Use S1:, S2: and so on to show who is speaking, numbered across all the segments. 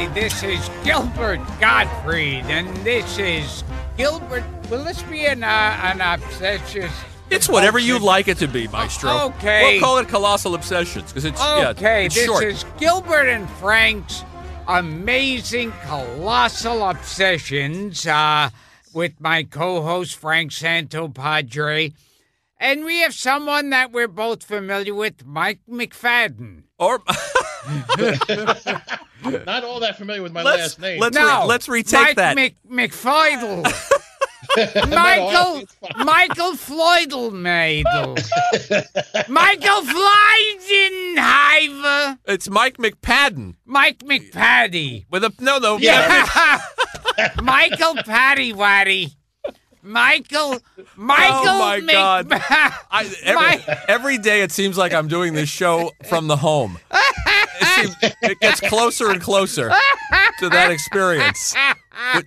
S1: Hi, this is Gilbert Gottfried, and this is Gilbert. Will this be an obsession?
S2: It's whatever you like it to be, Maestro.
S1: Okay.
S2: We'll call it Colossal Obsessions, because it's, it's
S1: this
S2: short.
S1: is Gilbert and Frank's Amazing Colossal Obsessions with my co-host, Frank Santopadre. And we have someone that we're both familiar with, Mike McPadden.
S2: Or
S3: not all that familiar with my last name.
S2: Let's retake
S1: Mike
S2: that.
S1: McFeudal. Michael Floydel-Madel. Michael Fleidenhiver.
S2: It's Mike McPadden.
S1: Mike McPaddy.
S2: With a no.
S1: Yeah. Michael Paddy-Waddy. Michael.
S2: Oh my God!
S1: Mike.
S2: Every day it seems like I'm doing this show from the home. It gets closer and closer to that experience.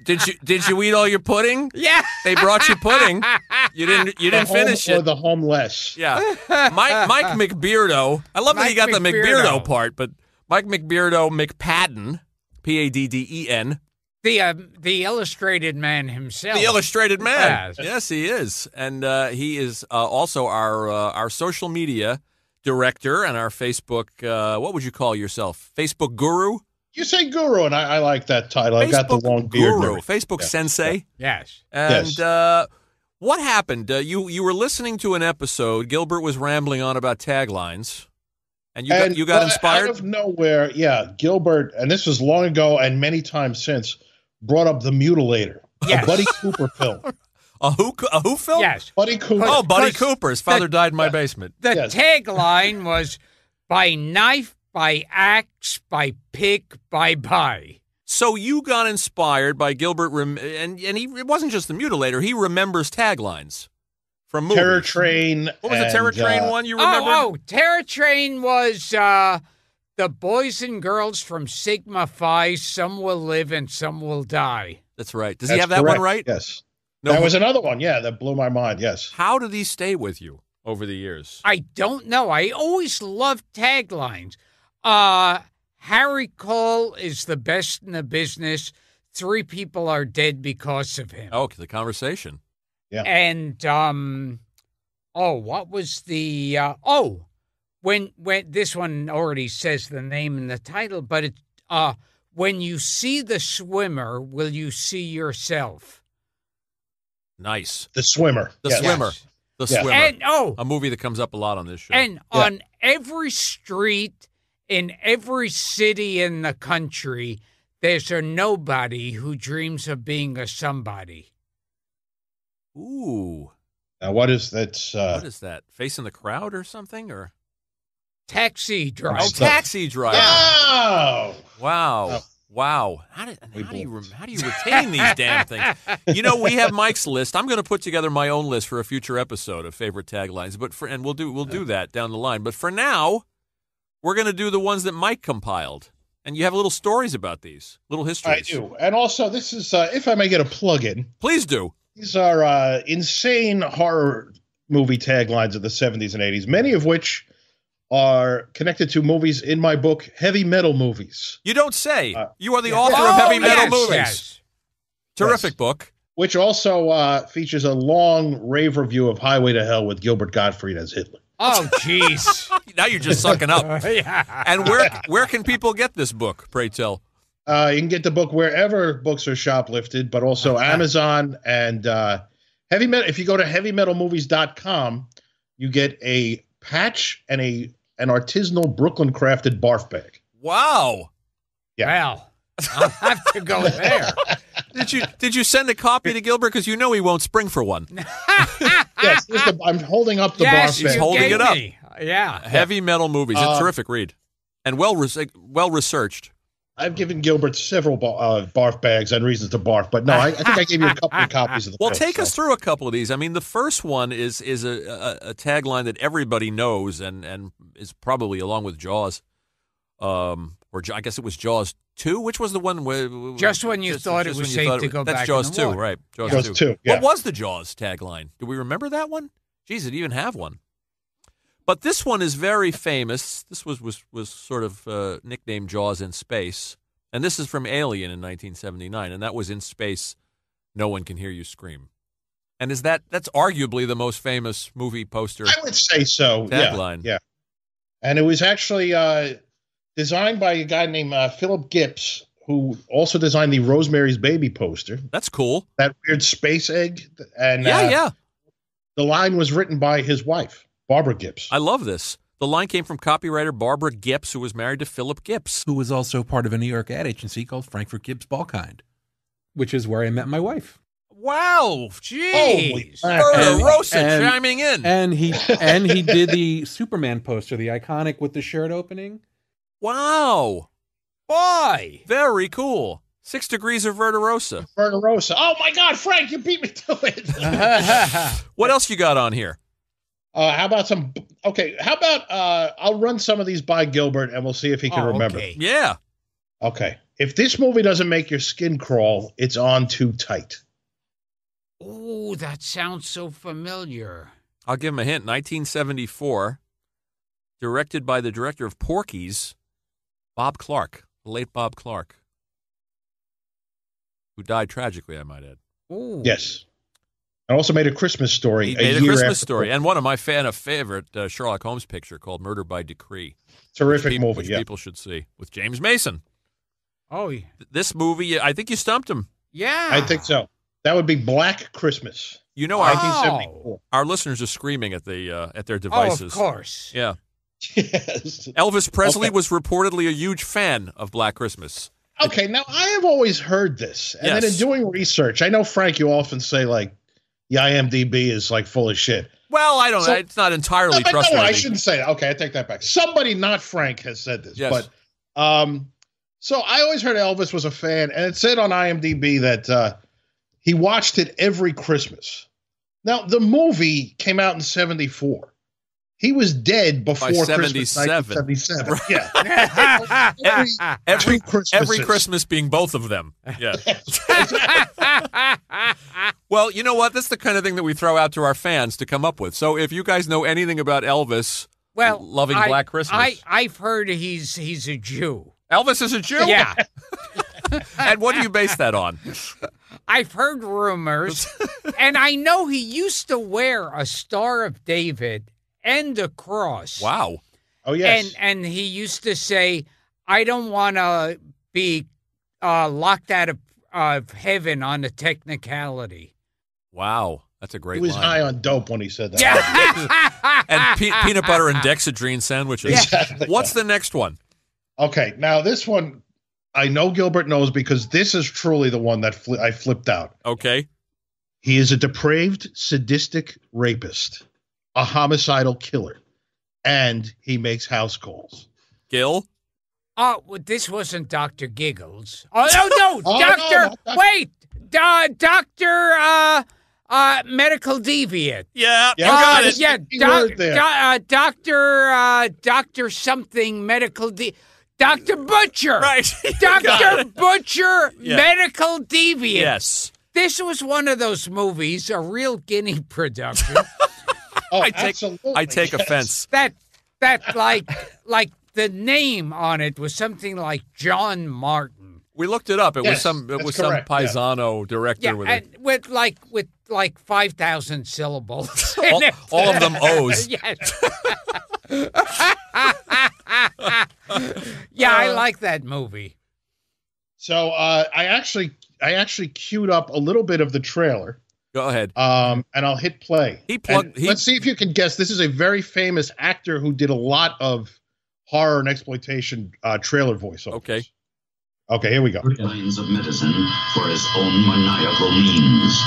S2: Did you eat all your pudding?
S1: Yeah.
S2: They brought you pudding. You didn't finish it.
S3: Or the homeless.
S2: Yeah. Mike McBeardo. I love that he got the McBeardo part, but Mike McBeardo McPadden, Padden.
S1: The illustrated man himself.
S2: The illustrated man.
S1: Yes,
S2: yes he is. And he is also our social media director and our Facebook, what would you call yourself? Facebook guru?
S3: You say guru, and I like that title. I've got the long beard.
S2: Guru. Facebook sensei.
S1: Yes.
S2: And what happened? You were listening to an episode. Gilbert was rambling on about taglines. And you got inspired?
S3: Out of nowhere, Gilbert, and this was long ago and many times since, brought up The Mutilator, a Buddy Cooper film.
S2: A who film?
S1: Yes.
S3: Buddy Cooper.
S2: Oh, Buddy Cooper. His father died in my basement.
S1: The tagline was, by knife, by axe, by pick, by.
S2: So you got inspired by Gilbert, and it wasn't just The Mutilator. He remembers taglines from movies.
S3: Terror Train.
S2: What was the Terror Train one you remember?
S1: Oh, Terror Train was the boys and girls from Sigma Phi, some will live and some will die.
S2: That's right. Does he have that
S3: correct.
S2: one right?
S3: Yes.
S2: No,
S3: that was another one, that blew my mind, yes.
S2: How did these stay with you over the years?
S1: I don't know. I always loved taglines. Harry Cole is the best in the business. 3 people are dead because of him.
S2: Oh, the conversation.
S3: Yeah.
S1: And, what was the, when this one already says the name and the title, but it, when you see the swimmer, will you see yourself?
S2: Nice.
S3: The Swimmer.
S2: The
S3: Yes.
S2: Swimmer.
S3: Yes.
S2: The
S3: Yeah.
S2: Swimmer.
S1: And,
S2: a movie that comes up a lot on this show.
S1: And on every street in every city in the country, there's a nobody who dreams of being a somebody.
S2: Ooh.
S3: Now, what is that?
S2: What is that? Facing the Crowd or something? Or
S1: Taxi driver.
S2: Oh, Taxi Driver.
S3: Oh!
S2: Wow. Wow. How do you retain these damn things? We have Mike's list. I'm going to put together my own list for a future episode of favorite taglines, and we'll do that down the line. But for now, we're going to do the ones that Mike compiled. And you have little stories about these, little histories.
S3: I do. And also, this is, if I may get a plug-in.
S2: Please do.
S3: These are insane horror movie taglines of the 70s and 80s, many of which are connected to movies in my book, Heavy Metal Movies.
S2: You don't say. You are the author of Heavy Metal Movies.
S1: Yes.
S2: Terrific book.
S3: Which also features a long rave review of Highway to Hell with Gilbert Gottfried as Hitler.
S1: Oh, jeez.
S2: Now you're just sucking up.
S1: Yeah.
S2: And where can people get this book, pray tell?
S3: You can get the book wherever books are shoplifted, but also Amazon and Heavy Metal. If you go to heavymetalmovies.com, you get a patch and an artisanal Brooklyn crafted barf bag.
S2: Wow.
S3: Yeah.
S1: Well, I'll have to go there.
S2: Did you send a copy to Gilbert? Because you know he won't spring for one.
S3: Yes, I'm holding up the barf
S2: He's
S3: bag.
S2: holding it up.
S1: Yeah.
S2: Heavy Metal Movies. It's a terrific read. And well researched.
S3: I've given Gilbert several barf bags and reasons to barf, but no, I think I gave you a couple of copies of the book.
S2: Take us through a couple of these. I mean, the first one is a tagline that everybody knows and is probably along with Jaws, or I guess it was Jaws 2. Which was the one where
S1: just when you thought it was safe to go back?
S2: That's Jaws
S1: in the
S2: 2,
S1: water.
S2: right?
S3: Jaws 2. Yeah.
S2: What was the Jaws tagline? Do we remember that one? Geez, did it even have one? But this one is very famous. This was sort of nicknamed Jaws in Space. And this is from Alien in 1979, and that was in space. No one can hear you scream. And that's arguably the most famous movie poster?
S3: I would say so.
S2: Tagline.
S3: Yeah. And it was actually designed by a guy named Philip Gibbs, who also designed the Rosemary's Baby poster.
S2: That's cool.
S3: That weird space egg. And
S2: yeah.
S3: The line was written by his wife, Barbara Gibbs.
S2: I love this. The line came from copywriter Barbara Gibbs, who was married to Philip Gibbs,
S4: who was also part of a New York ad agency called Frankfurt Gibbs Ballkind, which is where I met my wife.
S2: Wow, jeez.
S3: Oh,
S2: Rosa chiming in.
S4: And he did the Superman poster, the iconic with the shirt opening.
S2: Wow.
S1: Boy.
S2: Very cool. 6 Degrees of Verderosa.
S3: Verderosa. Oh, my God, Frank, you beat me to it.
S2: What else you got on here?
S3: How about I'll run some of these by Gilbert, and we'll see if he can remember.
S1: Okay.
S2: Yeah.
S3: Okay. If this movie doesn't make your skin crawl, it's on too tight.
S1: Oh, that sounds so familiar.
S2: I'll give him a hint. 1974, directed by the director of Porky's, Bob Clark, the late Bob Clark, who died tragically, I might add.
S1: Ooh.
S3: Yes. And also made a Christmas Story.
S2: He made a Christmas Story, and one of my favorite Sherlock Holmes picture called Murder by Decree.
S3: Terrific movie,
S2: which people should see, with James Mason.
S1: Oh, yeah.
S2: This movie, I think you stumped him.
S1: Yeah.
S3: I think so. That would be Black Christmas.
S2: You know,
S3: 1974.
S2: Our listeners are screaming at their devices.
S1: Oh, of course.
S2: Yeah.
S3: Yes.
S2: Elvis Presley was reportedly a huge fan of Black Christmas.
S3: Okay, now I have always heard this, and then in doing research, I know, Frank, you often say, like, the IMDb is, like, full of shit.
S2: Well, I don't know. It's not entirely trustworthy.
S3: No, I shouldn't say that. Okay, I take that back. Somebody, not Frank, has said this.
S2: Yes.
S3: But, so I always heard Elvis was a fan, and it said on IMDb that he watched it every Christmas. Now, the movie came out in 1974. He was dead before Christmas 1977.
S2: Yeah. every Christmas being both of them. Yeah. Well, you know what? That's the kind of thing that we throw out to our fans to come up with. So if you guys know anything about Elvis loving Black Christmas.
S1: I've heard he's a Jew.
S2: Elvis is a Jew?
S1: Yeah.
S2: And what do you base that on?
S1: I've heard rumors, and I know he used to wear a Star of David and a cross.
S2: Wow.
S3: Oh, yes.
S1: And he used to say, I don't want to be locked out of heaven on a technicality.
S2: Wow. That's a great
S3: line. He was high on dope when he said that.
S1: Yeah.
S2: And peanut butter and dexedrine sandwiches.
S3: Exactly.
S2: What's the next one?
S3: Okay. Now, this one, I know Gilbert knows because this is truly the one that I flipped out.
S2: Okay.
S3: He is a depraved, sadistic rapist, a homicidal killer, and he makes house calls.
S2: Gil?
S1: Oh, well, this wasn't Dr. Giggles. Oh, no, Doctor. No, wait. Dr. Medical Deviant.
S2: Yeah, you got it.
S1: Yeah, Dr. something Medical Dr. Butcher.
S2: Right.
S1: Dr. Butcher,
S2: yeah.
S1: Medical Deviant.
S2: Yes.
S1: This was one of those movies, a real Guinea production.
S3: I
S2: take offense.
S1: That like the name on it was something like John Martin.
S2: We looked it up. It was some paisano director
S1: with 5,000 syllables.
S2: all of them O's.
S1: Yes. Yeah, I like that movie.
S3: So I actually queued up a little bit of the trailer.
S2: Go ahead.
S3: And I'll hit play.
S2: Let's
S3: see if you can guess. This is a very famous actor who did a lot of horror and exploitation trailer voiceovers. Okay, here we go.
S5: Lines of medicine for his own maniacal means.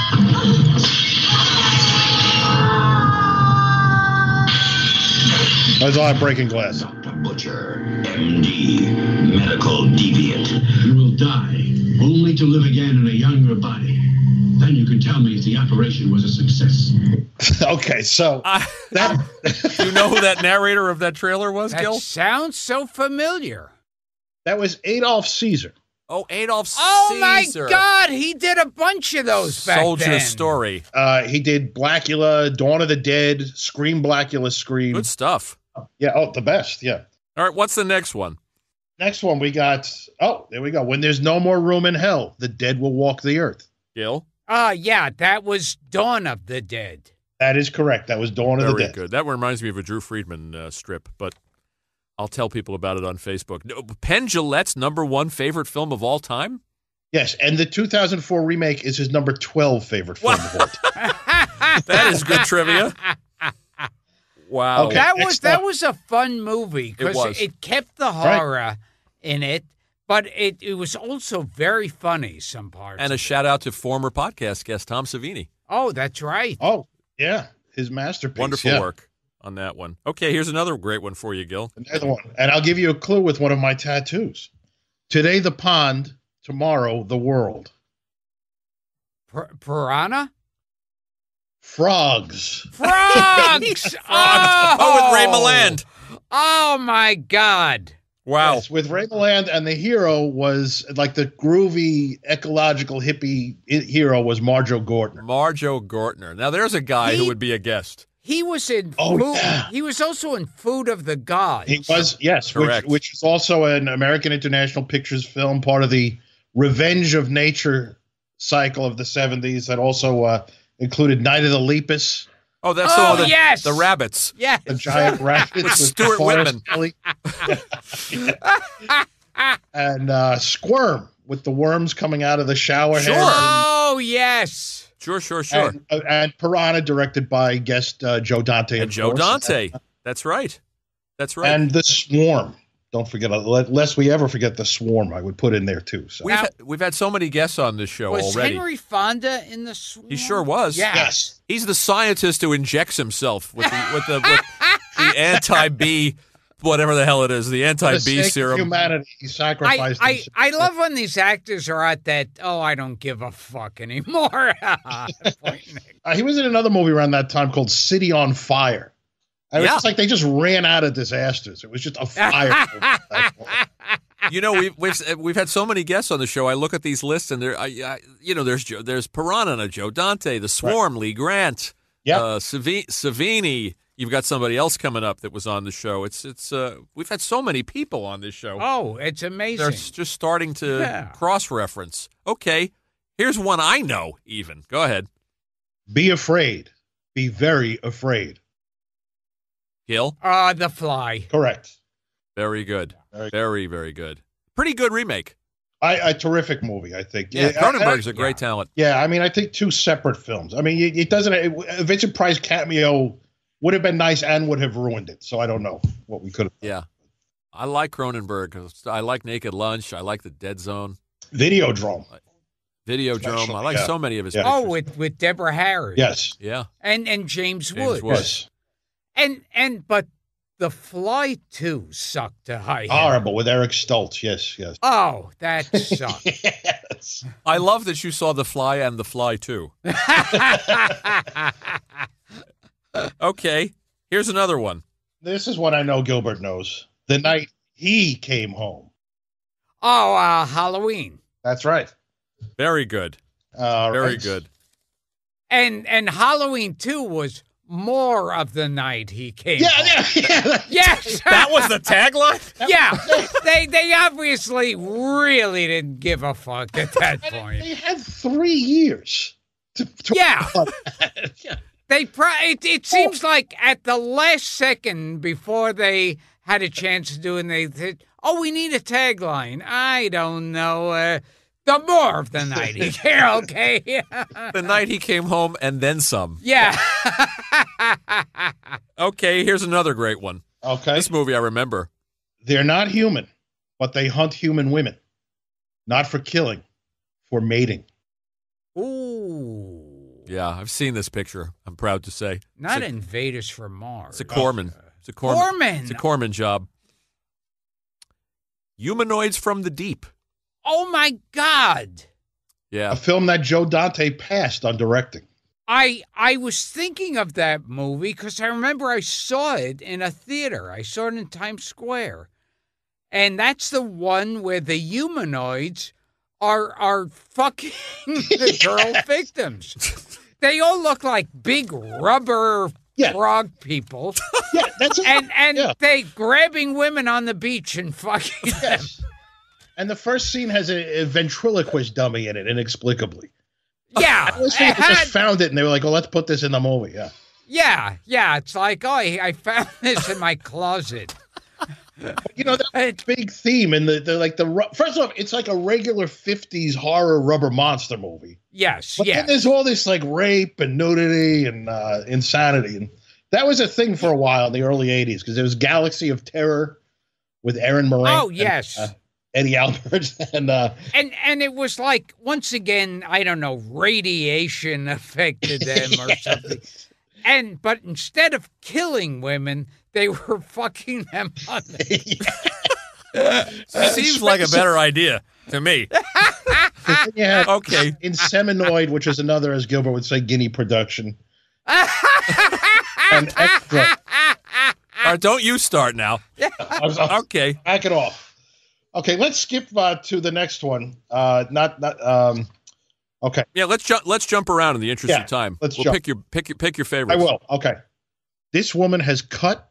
S3: That's all I'm breaking glass.
S5: Dr. Butcher, MD, medical deviant. You will die, only to live again in a younger body. Then you can tell me if the operation was a success.
S3: Okay, so
S2: do you know who that narrator of that trailer was, Gil?
S1: That sounds so familiar.
S3: That was Adolf Caesar.
S2: Oh, Adolf Caesar.
S1: Oh, my God. He did a bunch of those back then.
S2: Soldier Story.
S3: He did Blackula, Dawn of the Dead, Scream, Blackula, Scream.
S2: Good stuff.
S3: Yeah, the best, yeah.
S2: All right, what's the next one?
S3: Next one we got. Oh, there we go. When there's no more room in hell, the dead will walk the earth.
S2: Gil?
S1: Yeah, that was Dawn of the Dead.
S3: That is correct. That was Dawn of the Dead.
S2: Very good. That reminds me of a Drew Friedman strip, but I'll tell people about it on Facebook. Penn Jillette's #1 favorite film of all time?
S3: Yes, and the 2004 remake is his number 12 favorite film of all time.
S2: That is good trivia. Wow.
S3: Okay.
S1: That was a fun movie because it kept the horror in it, but it was also very funny some parts.
S2: And a shout out to former podcast guest Tom Savini.
S1: Oh, that's right.
S3: Oh, yeah, his masterpiece.
S2: Wonderful work on that one. Okay, here's another great one for you, Gil.
S3: Another one. And I'll give you a clue with one of my tattoos. Today the pond, tomorrow the world.
S1: Piranha?
S3: Frogs.
S1: Frogs!
S2: Oh, with Ray Milland.
S1: Oh, my God.
S2: Wow.
S3: Yes, with Ray Milland, and the hero was like the groovy, ecological hippie hero was Marjo Gortner.
S2: Marjo Gortner. Now, there's a guy who would be a guest.
S1: He was in He was also in Food of the Gods.
S3: He was, yes,
S2: correct.
S3: Which is also an American International Pictures film, part of the Revenge of Nature cycle of the 70s that also included Night of the Lepus.
S2: Oh, that's the rabbits.
S1: Yes.
S3: The giant rabbits with
S2: Stuart Whitman.
S3: And Squirm with the worms coming out of the shower head.
S1: Oh, yes.
S2: Sure.
S3: And Piranha, directed by guest Joe Dante.
S2: And Joe Dante. That's right.
S3: And The Swarm. Don't forget, lest we ever forget The Swarm, I would put in there too. So
S2: We've had so many guests on this show
S1: was
S2: already.
S1: Henry Fonda in The Swarm?
S2: He sure was.
S3: Yes.
S2: He's the scientist who injects himself with the anti-bee, whatever the hell it is, the anti-bee serum.
S3: Humanity, he sacrificed himself.
S1: I love when these actors are at that, I don't give a fuck anymore.
S3: He was in another movie around that time called City on Fire. It's like they just ran out of disasters. It was just a fire.
S2: You know, we've had so many guests on the show. I look at these lists, and there's Piranha, Joe Dante, The Swarm, Lee Grant, Savini. You've got somebody else coming up that was on the show. It's we've had so many people on this show.
S1: Oh, it's amazing.
S2: They're just starting to cross-reference. Okay, here's one I know. Even go ahead.
S3: Be afraid. Be very afraid.
S2: Gil?
S1: The Fly.
S3: Correct.
S2: Very good. Very, very good. Pretty good remake.
S3: A terrific movie, I think.
S2: Yeah, Cronenberg's a great talent.
S3: Yeah, I mean, I think two separate films. I mean, it doesn't. A Vincent Price cameo would have been nice and would have ruined it. So I don't know what we could have done.
S2: Yeah. I like Cronenberg. I like Naked Lunch. I like The Dead Zone.
S3: Videodrome.
S2: I like so many of his pictures.
S1: Oh, with Deborah Harry.
S3: Yes.
S2: Yeah.
S1: And James Woods.
S3: Yes.
S1: But The Fly 2 sucked to high.
S3: Horrible with Eric Stoltz. Yes.
S1: Oh, that sucked.
S3: Yes.
S2: I love that you saw The Fly and The Fly 2. Okay. Here's another one.
S3: This is what I know Gilbert knows. The Night He Came Home.
S1: Oh, Halloween.
S3: That's right.
S2: Very good. Very good.
S1: And Halloween 2 was more of the night he came.
S3: Yeah.
S1: Yes.
S2: That was the tagline?
S1: Yeah. They obviously really didn't give a fuck at that point.
S3: They had 3 years to
S1: yeah.
S3: Yeah.
S1: It seems like at the last second before they had a chance to do it, they said, we need a tagline. I don't know. The more of the night he came, okay?
S2: The night he came home and then some.
S1: Yeah.
S2: Okay, here's another great one.
S3: Okay.
S2: This movie I remember.
S3: They're not human, but they hunt human women. Not for killing, for mating.
S1: Ooh.
S2: Yeah, I've seen this picture, I'm proud to say.
S1: Not Invaders from Mars.
S2: It's a Corman. It's a Corman job. Humanoids from the Deep.
S1: Oh, my God.
S2: Yeah.
S3: A film that Joe Dante passed on directing.
S1: I was thinking of that movie because I remember I saw it in a theater. I saw it in Times Square. And that's the one where the humanoids are fucking the girl victims. They all look like big rubber
S3: Yeah.
S1: frog people.
S3: Yeah, that's it.
S1: And
S3: Yeah.
S1: they grabbing women on the beach and fucking them.
S3: Yes. And the first scene has a ventriloquist dummy in it, inexplicably.
S1: Yeah.
S3: I was thinking they just found it and they were like, "Oh, let's put this in the movie." Yeah.
S1: Yeah. It's like, oh, I found this in my closet.
S3: You know, that big theme in first off, it's like a regular 50s horror rubber monster movie.
S1: Yes.
S3: But then there's all this like rape and nudity and insanity. And that was a thing for a while in the early 80s because there was Galaxy of Terror with Aaron Moran.
S1: Oh, yes.
S3: And, Eddie Albert. And
S1: it was like, once again, I don't know, radiation affected them or something. But instead of killing women, they were fucking them on
S2: Seems like a better idea to me. Okay.
S3: Inseminoid, which is another, as Gilbert would say, guinea production. And extra.
S2: All right, don't you start now. Okay.
S3: Back it off. Okay, let's skip to the next one. Okay.
S2: Yeah, let's jump around in the interest of time.
S3: Let's
S2: jump. Pick your favorites.
S3: I will. Okay. This woman has cut,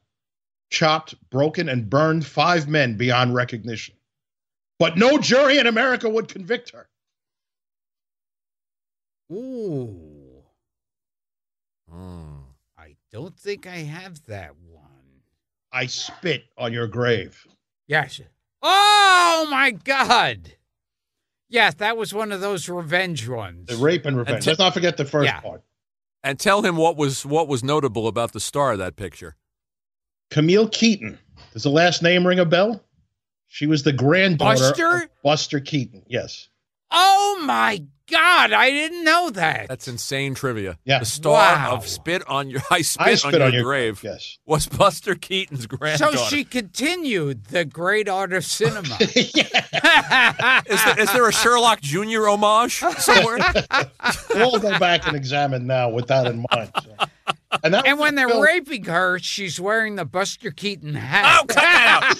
S3: chopped, broken, and burned 5 men beyond recognition. But no jury in America would convict her.
S1: Ooh. I don't think I have that one.
S3: I spit on your grave.
S1: Yes. Oh, my God. Yes, that was one of those revenge ones.
S3: The rape and revenge. Let's not forget the first part.
S2: And tell him what was notable about the star of that picture.
S3: Camille Keaton. Does the last name ring a bell? She was the granddaughter of Buster Keaton. Yes.
S1: Oh, my God. I didn't know that.
S2: That's insane trivia.
S3: Yeah.
S2: The star of I spit on your grave.
S3: Yes.
S2: Was Buster Keaton's granddaughter.
S1: So she continued the great art of cinema.
S2: Is there a Sherlock Jr. homage somewhere?
S3: We'll go back and examine now with that in mind. So.
S1: And when they're raping her, she's wearing the Buster Keaton hat.
S2: Oh, cut that out.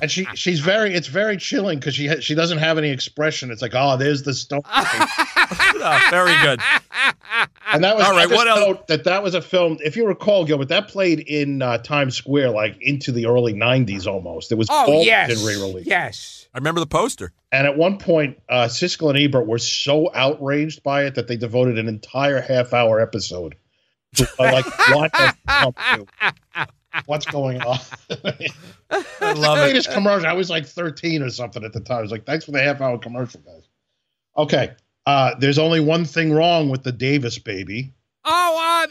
S3: And it's very chilling because she doesn't have any expression. It's like, oh, there's the stone.
S2: Very good.
S3: And that was
S2: all right. What else?
S3: That was a film. If you recall, Gilbert, that played in Times Square like into the early '90s almost. It was in re-release.
S1: Yes.
S2: I remember the poster.
S3: And at one point, Siskel and Ebert were so outraged by it that they devoted an entire half-hour episode to what's going on.
S2: I love it.
S3: Latest commercial. I was like 13 or something at the time. I was like, thanks for the half-hour commercial, guys. Okay. There's only one thing wrong with the Davis baby.
S1: Oh,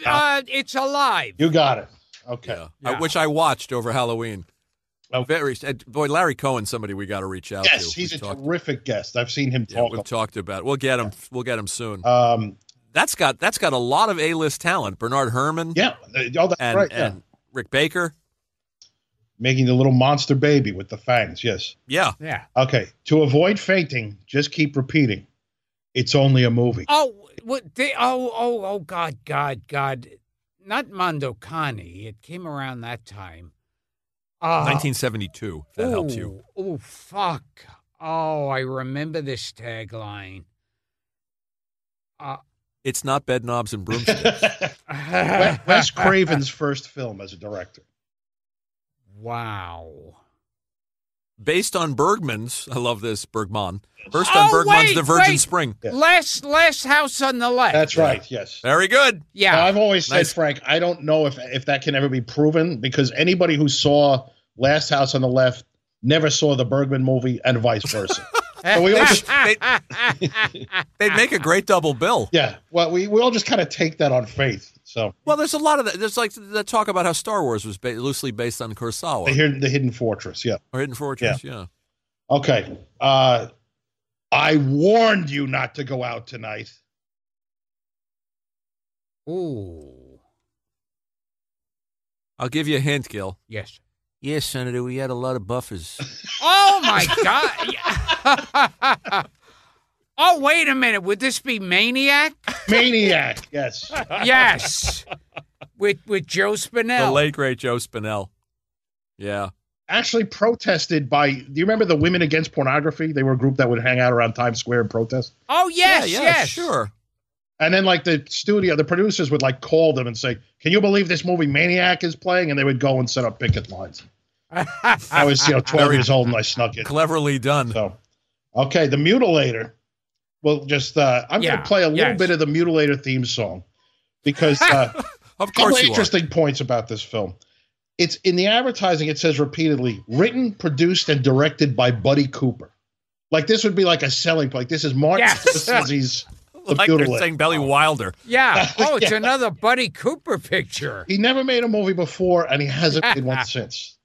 S1: it's alive.
S3: You got it. Okay.
S2: Yeah. Which I watched over Halloween. Oh, boy, Larry Cohen, somebody we got to reach out to.
S3: Yes, he's a terrific guest. I've seen him talk.
S2: We've talked about it. We'll get him. We'll get him soon. That's got a lot of A-list talent. Bernard Herrmann.
S3: Yeah. Oh, that's right. Yeah.
S2: And Rick Baker.
S3: Making the little monster baby with the fangs. Yes.
S2: Yeah.
S1: Yeah.
S3: Okay. To avoid fainting, just keep repeating. It's only a movie.
S1: Oh, God. Not Mondocani. It came around that time.
S2: 1972, if that helps you.
S1: Oh, fuck. Oh, I remember this tagline.
S2: It's not bed knobs and broomsticks.
S3: Wes Craven's first film as a director.
S1: Wow.
S2: Based on Bergman's, I love this, Bergman. Based on Bergman's The Virgin Spring.
S3: Yeah.
S1: Last House on the Left.
S3: That's right, yes.
S2: Very good.
S1: Yeah.
S3: Now, I've always said, Frank, I don't know if that can ever be proven because anybody who saw Last House on the Left never saw the Bergman movie and vice versa. So we all
S2: they'd make a great double bill.
S3: Yeah. Well, we all just kind of take that on faith. So
S2: there's a lot of that. There's like the talk about how Star Wars was loosely based on Kurosawa.
S3: The Hidden Fortress, yeah.
S2: Or Hidden Fortress, yeah.
S3: Okay. I warned you not to go out tonight.
S2: Ooh. I'll give you a hint, Gil.
S1: Yes.
S2: Yes, Senator, we had a lot of buffers.
S1: Oh, my God. Oh, wait a minute. Would this be Maniac?
S3: Maniac, yes.
S1: Yes. With Joe Spinell.
S2: The late, great Joe Spinell. Yeah.
S3: Actually protested by, do you remember the Women Against Pornography? They were a group that would hang out around Times Square and protest.
S1: Oh, yes, yes.
S2: Sure.
S3: And then like the producers would like call them and say, "Can you believe this movie Maniac is playing?" And they would go and set up picket lines. I was 12 years old and I snuck it.
S2: Cleverly done.
S3: So, okay, The Mutilator. Well, just I'm going to play a little bit of the Mutilator theme song because
S2: of course
S3: interesting points about this film. It's in the advertising. It says repeatedly, written, produced, and directed by Buddy Cooper. Like this would be like a selling point. Like this is Martin Scorsese's The
S2: like
S3: Mutilator.
S2: they're saying Billy Wilder.
S1: Yeah. Oh, it's another Buddy Cooper picture.
S3: He never made a movie before, and he hasn't made one since.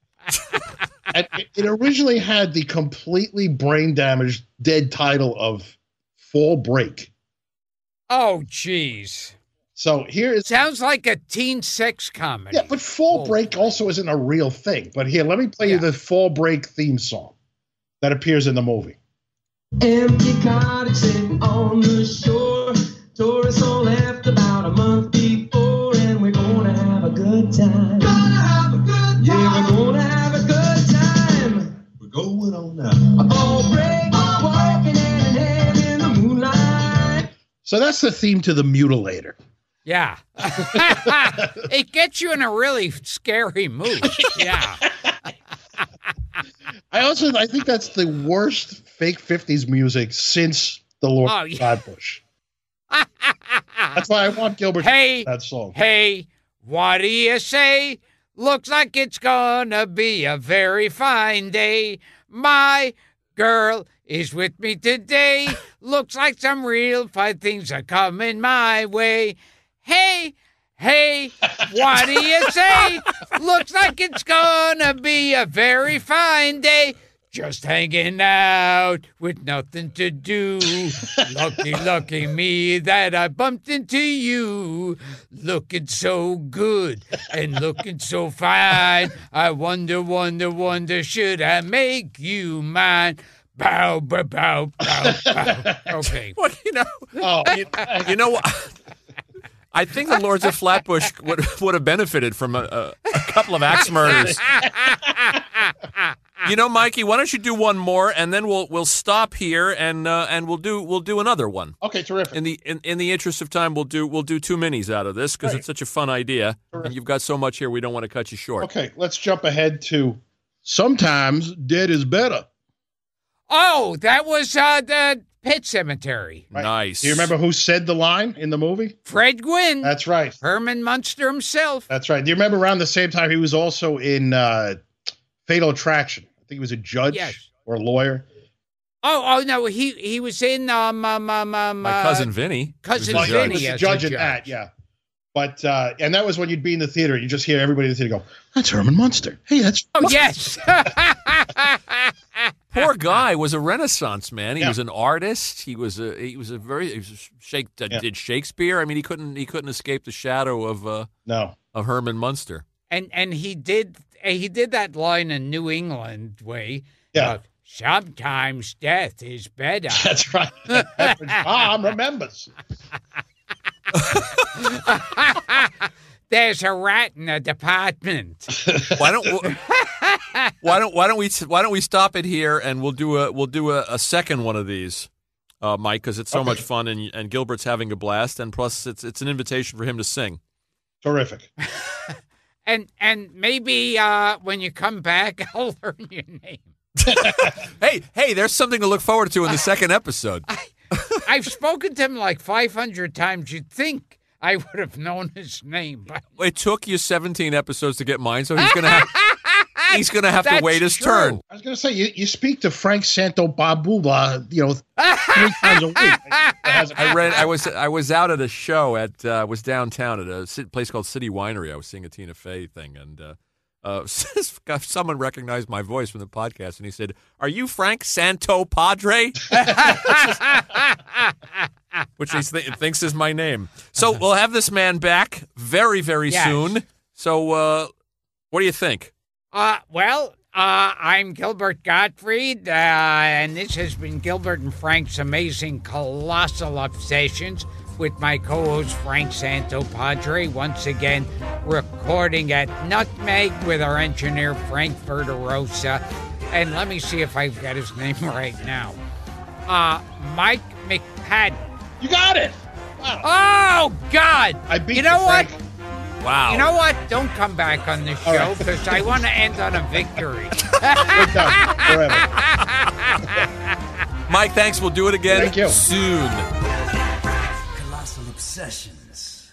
S3: And it originally had the completely brain-damaged, dead title of Fall Break.
S1: Oh, jeez.
S3: So here is...
S1: Sounds like a teen sex comedy.
S3: Yeah, but Fall Break also isn't a real thing. But here, let me play you the Fall Break theme song that appears in the movie.
S6: Empty cottage sitting on the shore. Tourists all left about a month before, and we're gonna have a good time. Gonna have a good time. Yeah, we're gonna have a good time. We're going on now. A fall break, walking hand in hand in the moonlight.
S3: So that's the theme to The Mutilator.
S1: Yeah. It gets you in a really scary mood. Yeah.
S3: I think that's the worst fake 50s music since the Lord Flatbush. That's why I want Gilbert to sing that song.
S1: Hey, what do you say? Looks like it's gonna be a very fine day. My girl is with me today. Looks like some real fine things are coming my way. Hey, what do you say? Looks like it's gonna be a very fine day. Just hanging out with nothing to do. Lucky me that I bumped into you. Looking so good and looking so fine. I wonder, should I make you mine? Bow, bow, bow, bow, bow. Okay.
S2: Well, you know what? I think the Lords of Flatbush would have benefited from a couple of axe murders. You know, Mikey, why don't you do one more, and then we'll stop here, and we'll do another one.
S3: Okay, terrific.
S2: In the interest of time, we'll do 2 minis out of this because it's such a fun idea, and you've got so much here. We don't want to cut you short.
S3: Okay, let's jump ahead to Sometimes Dead is Better.
S1: Oh, that was the Pet Cemetery.
S3: Right.
S2: Nice.
S3: Do you remember who said the line in the movie?
S1: Fred Gwynn.
S3: That's right.
S1: Herman Munster himself.
S3: That's right. Do you remember around the same time he was also in Fatal Attraction? I think he was a judge or a lawyer.
S1: Oh no, he was in
S2: my cousin Vinny.
S1: Cousin
S3: Vinny.
S1: Vinny
S3: He was
S1: as
S3: a judge in that, yeah. But and that was when you'd be in the theater, you just hear everybody in the theater go, "That's Herman Munster. Hey, that's."
S1: Oh yes.
S2: Poor guy was a Renaissance man. He was an artist. He did Shakespeare. I mean, he couldn't escape the shadow of Herman Munster.
S1: And he did that line in New England way.
S3: Yeah.
S1: Sometimes death is better.
S3: That's right. Mom remembers.
S1: There's a rat in the department.
S2: Why don't we stop it here and we'll do a second one of these, Mike, because it's so much fun and Gilbert's having a blast, and plus it's an invitation for him to sing.
S3: Terrific.
S1: And maybe when you come back, I'll learn your name.
S2: Hey, there's something to look forward to in the second episode.
S1: I've spoken to him like 500 times. You'd think I would have known his name. But
S2: it took you 17 episodes to get mine, so he's gonna have to wait his turn.
S3: I was gonna say you speak to Frank Santobabula, 3 times a week.
S2: I was out at a show was downtown at a place called City Winery. I was seeing a Tina Fey thing, and someone recognized my voice from the podcast, and he said, "Are you Frank Santo Padre?" Which he thinks is my name. So we'll have this man back very, very soon. So what do you think?
S1: I'm Gilbert Gottfried, and this has been Gilbert and Frank's Amazing Colossal Obsessions with my co-host Frank Santopadre, once again recording at Nutmeg with our engineer Frank Verderosa. And let me see if I've got his name right now. Mike McPadden.
S3: You got it.
S1: Oh, God.
S3: I beat
S1: you know what?
S3: Frank.
S2: Wow.
S1: You know what? Don't come back on this
S3: All
S1: show
S3: right.
S1: because I want to end on a victory.
S3: We're done forever.
S2: Mike, thanks. We'll do it again
S3: Thank you.
S2: soon.
S6: Colossal Obsessions.